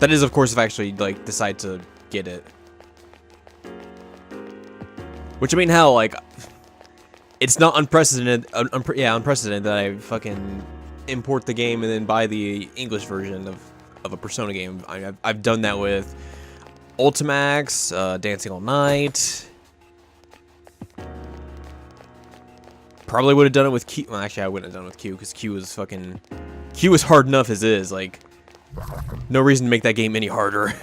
That is, of course, if I actually like decide to get it. Which, I mean, hell, like, it's not unprecedented. Unprecedented that I fucking import the game and then buy the English version of a Persona game. I've done that with Ultimax, Dancing All Night. Probably would have done it with Q. Well, actually, I wouldn't have done it with Q because Q is hard enough as is. Like, no reason to make that game any harder.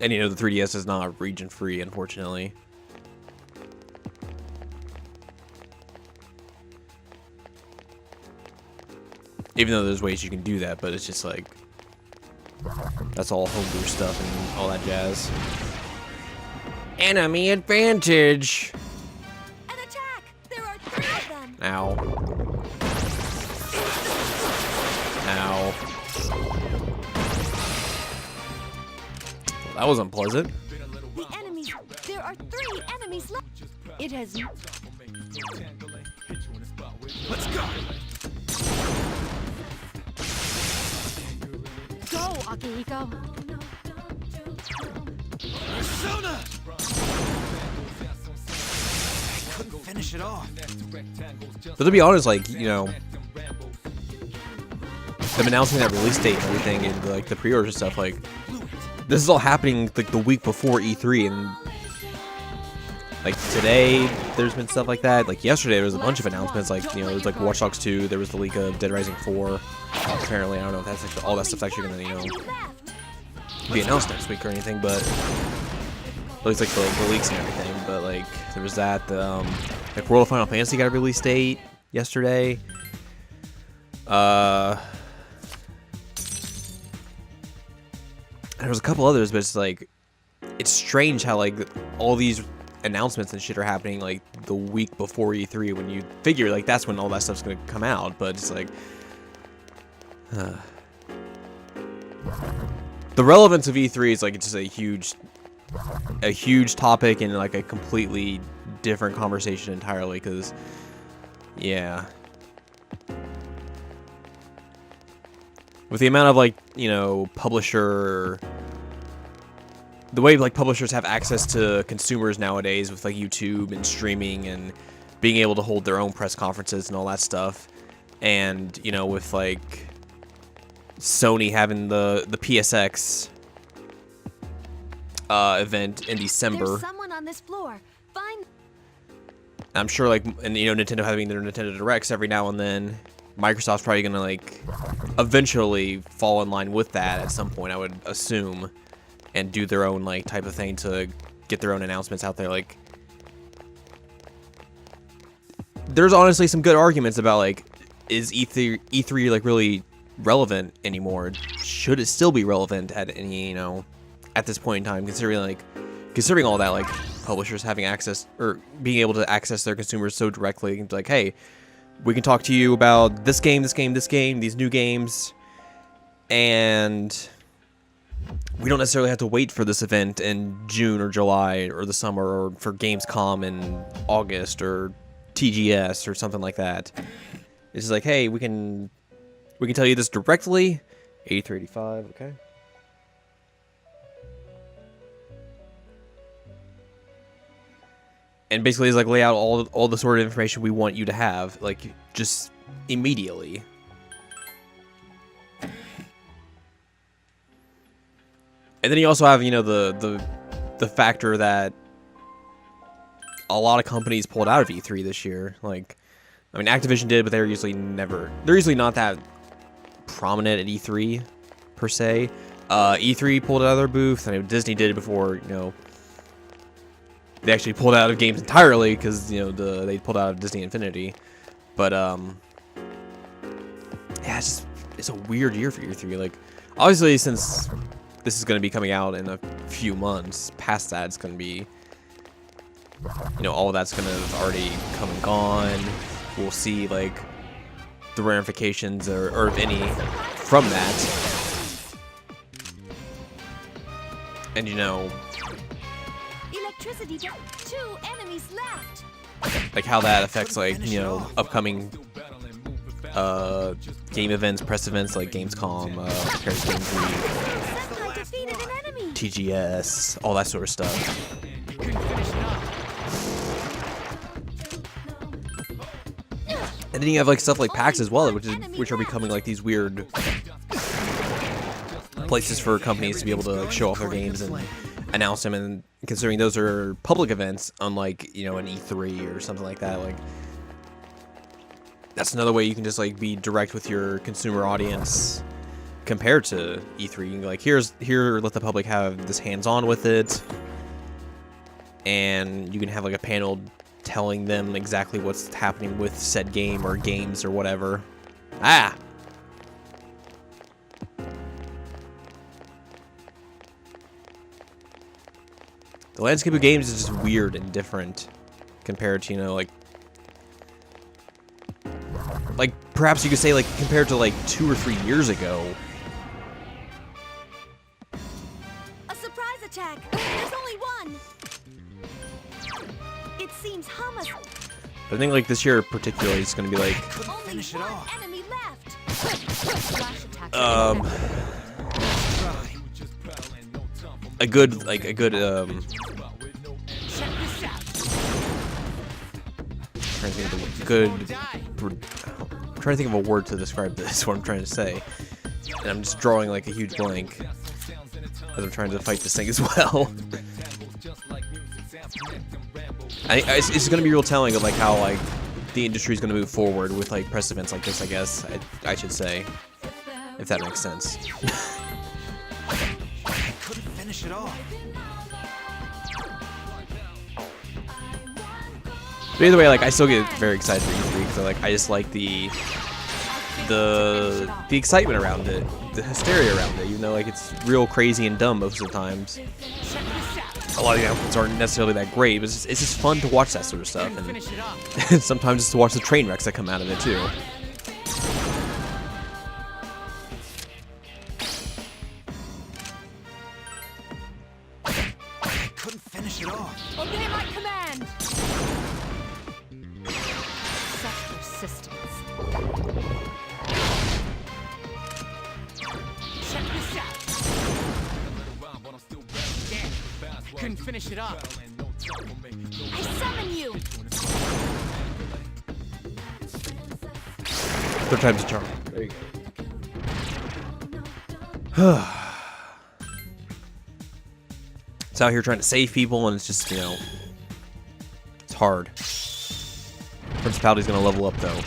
And you know, the 3DS is not region free, unfortunately. Even though there's ways you can do that, but it's just like, that's all homebrew stuff and all that jazz. Enemy advantage! An attack! There are 3 of them! Ow. Ow. Well, that was unpleasant. The enemies! There are 3 enemies left! It has... Let's go! Go, Akihiko! Persona! I couldn't finish it off. But to be honest, like, you know, them announcing that release date and everything and like the pre-orders and stuff, like, this is all happening like the week before E3, and like today there's been stuff like that. Like yesterday there was a bunch of announcements, like, you know, there was like Watch Dogs 2, there was the leak of Dead Rising 4. Apparently, I don't know if that's actually, all that stuff's actually gonna, you know, be announced next week or anything, but at least like the leaks and everything. But like there was that, like World of Final Fantasy got a release date yesterday. There was a couple others, but it's like, it's strange how like all these announcements and shit are happening like the week before E3, when you figure like that's when all that stuff's gonna come out. But it's like, the relevance of E3 is like, it's just a huge topic and like a completely different conversation entirely, because yeah, with the amount of like, you know, the way like publishers have access to consumers nowadays with like YouTube and streaming and being able to hold their own press conferences and all that stuff, and you know, with like Sony having the PSX event in December. There's someone on this floor. Find... I'm sure like, and you know, Nintendo having their Nintendo Directs every now and then. Microsoft's probably gonna like eventually fall in line with that at some point, I would assume, and do their own like type of thing to get their own announcements out there. Like, there's honestly some good arguments about like, is E3 like really relevant anymore? Should it still be relevant at any, you know, at this point in time, considering all that, like publishers having access or being able to access their consumers so directly, like, hey, we can talk to you about this game, these new games, and we don't necessarily have to wait for this event in June or July or the summer, or for Gamescom in August or TGS or something like that. It's just like, hey, we can tell you this directly. 8385, okay. And basically, it's like lay out all the sort of information we want you to have, like, just immediately. And then you also have, you know, the factor that a lot of companies pulled out of E3 this year. Like, I mean, Activision did, but they're usually not that prominent at E3 per se. E3 pulled out of their booth. I mean, Disney did it before, you know, they actually pulled out of games entirely, because, you know, they pulled out of Disney Infinity. But yeah, it's a weird year for E3. Like, obviously, since this is going to be coming out in a few months, past that, it's going to be, you know, all of that's going to have already come and gone. We'll see, like, the ramifications, or if any, from that. And, you know, Electricity. 2 enemies left. like how that affects like, you know, upcoming game events, press events like Gamescom, Paris Games Week, Senpai defeated an enemy. TGS, all that sort of stuff. And then you have like stuff like PAX as well, which are becoming like these weird places for companies to be able to like show off their games and announce them. And considering those are public events, unlike, you know, an E3 or something like that, like that's another way you can just like be direct with your consumer audience compared to E3. You can be like, here, let the public have this hands-on with it, and you can have like a panel telling them exactly what's happening with said game or games or whatever. Ah! The landscape of games is just weird and different compared to, you know, like perhaps you could say like compared to like 2 or 3 years ago. A surprise attack. There's only one. It seems Hamas. I think like this year particularly it's gonna be like Only Finish it one off. enemy left. Flash attack. a good Check this out. trying to think of a good I'm trying to think of a word to describe this, what I'm trying to say, and I'm just drawing like a huge blank as I'm trying to fight this thing as well. It's just gonna be real telling of like how like the industry is gonna move forward with like press events like this, I guess I should say, if that makes sense. I couldn't finish it off. But either way, like I still get very excited for E3 because I just like the excitement around it, the hysteria around it. Even though like it's real crazy and dumb most of the times. A lot of the outfits aren't necessarily that great, but it's just fun to watch that sort of stuff, and sometimes just to watch the train wrecks that come out of it too. I couldn't finish it off. Obey my command. Such persistence. Check this out. Couldn't finish it off. I summon you. Third time's a charm. There you go. It's out here trying to save people, and it's just, you know, it's hard. Principality's gonna level up though.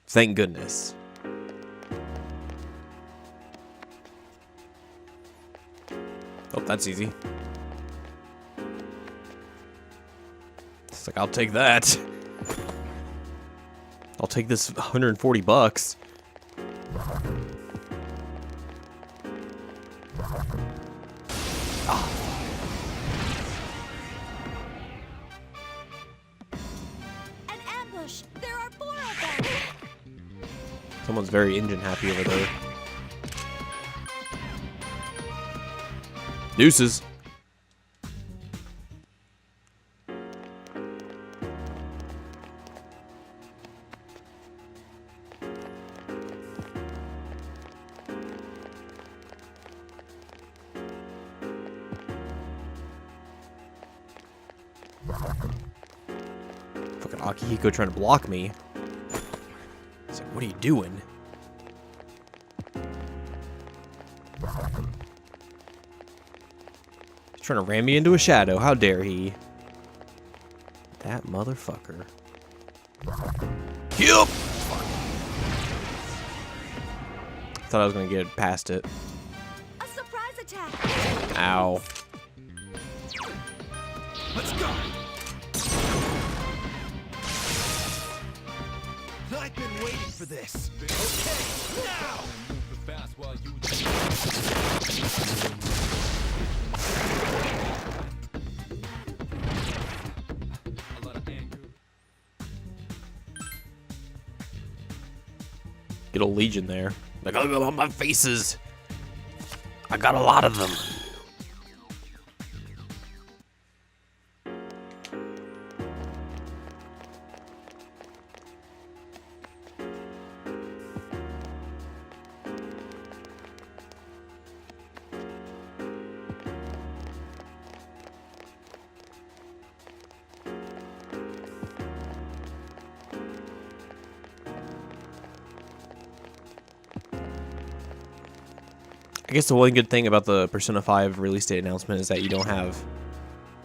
Thank goodness. Oh, that's easy. It's like, I'll take that. I'll take this 140 bucks. An ambush. There are 4 of them. Someone's very engine happy over there. Deuces. Fucking Akihiko trying to block me. It's like, what are you doing? He's trying to ram me into a shadow. How dare he? That motherfucker. Yup! Thought I was gonna get past it. A surprise attack. Ow. Let's go. I've been waiting for this. Okay, now. Get a Legion there. Like, look at all my faces. I got a lot of them. I guess the one good thing about the Persona 5 release date announcement is that you don't have...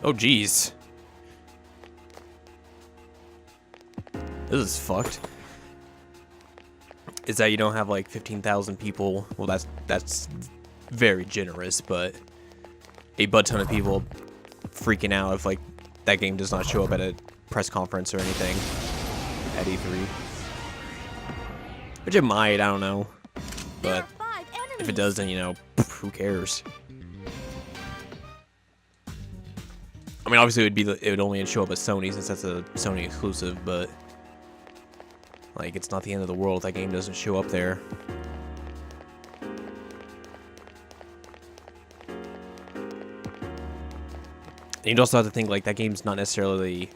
Oh, jeez. This is fucked. Is that you don't have like 15,000 people. Well, that's very generous, but a butt ton of people freaking out if like that game does not show up at a press conference or anything at E3. Which it might, I don't know. There But are 5 enemies. if it does, then, you know, who cares? I mean, obviously it would only show up at Sony since that's a Sony exclusive, but like it's not the end of the world if that game doesn't show up there. And you'd also have to think like that game's not necessarily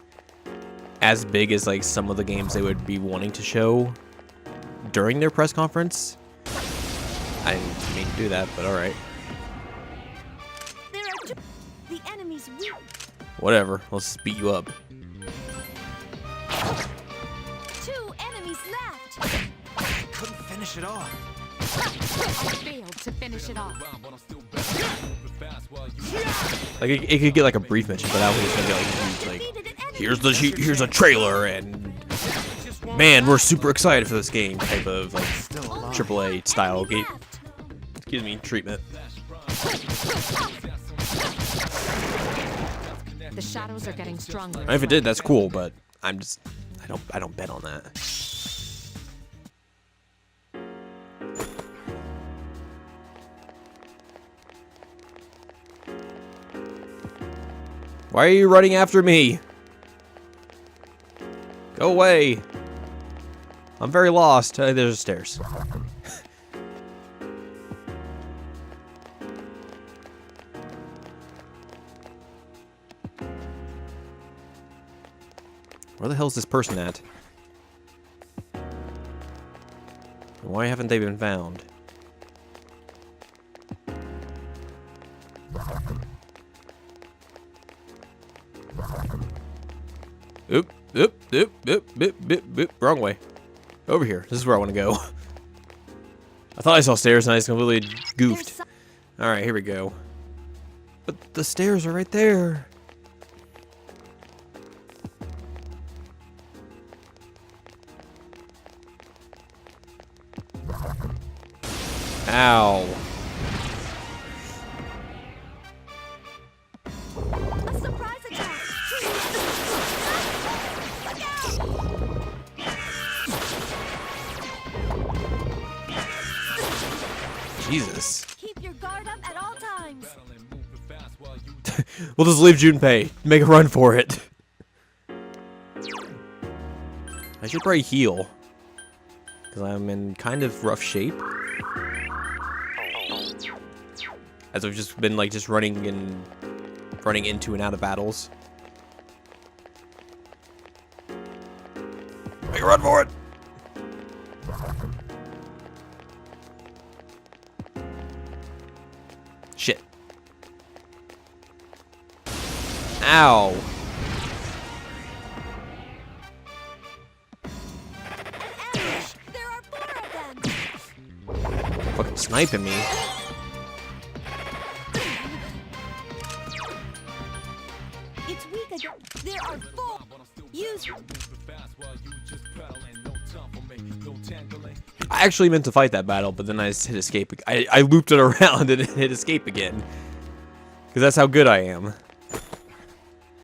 as big as like some of the games they would be wanting to show during their press conference. I didn't mean to do that, but alright. There are 2. The enemy's weak. Whatever, let's beat you up. 2 enemies left. Couldn't finish it off. I failed to finish it off. Like it could get like a brief mention, but that was gonna get like huge, like Defeated an enemy. here's a trailer and man, we're super excited for this game type of like Still alive. AAA style Enemy game. left. Excuse me, treatment. The shadows are getting stronger. If it did, that's cool, but I don't bet on that. Why are you running after me? Go away. I'm very lost. There's stairs. Where the hell is this person at? Why haven't they been found? Oop, oop, oop, oop, oop, oop, oop. Wrong way. Over here. This is where I want to go. I thought I saw stairs and I just completely There's goofed. some- Alright, here we go. But the stairs are right there. Ow. A surprise attack. Look out. Jesus. Keep your guard up at all times. We'll just leave Junpei. Make a run for it. I should probably heal. Because I'm in kind of rough shape. As I've just been like just running into and out of battles. Make a run for it! Shit. Ow. An ambush. There are 4 of them. Fucking sniping me. It's weak again. There are 4. Use. I actually meant to fight that battle, but then I just hit escape. I looped it around and hit escape again. Because that's how good I am.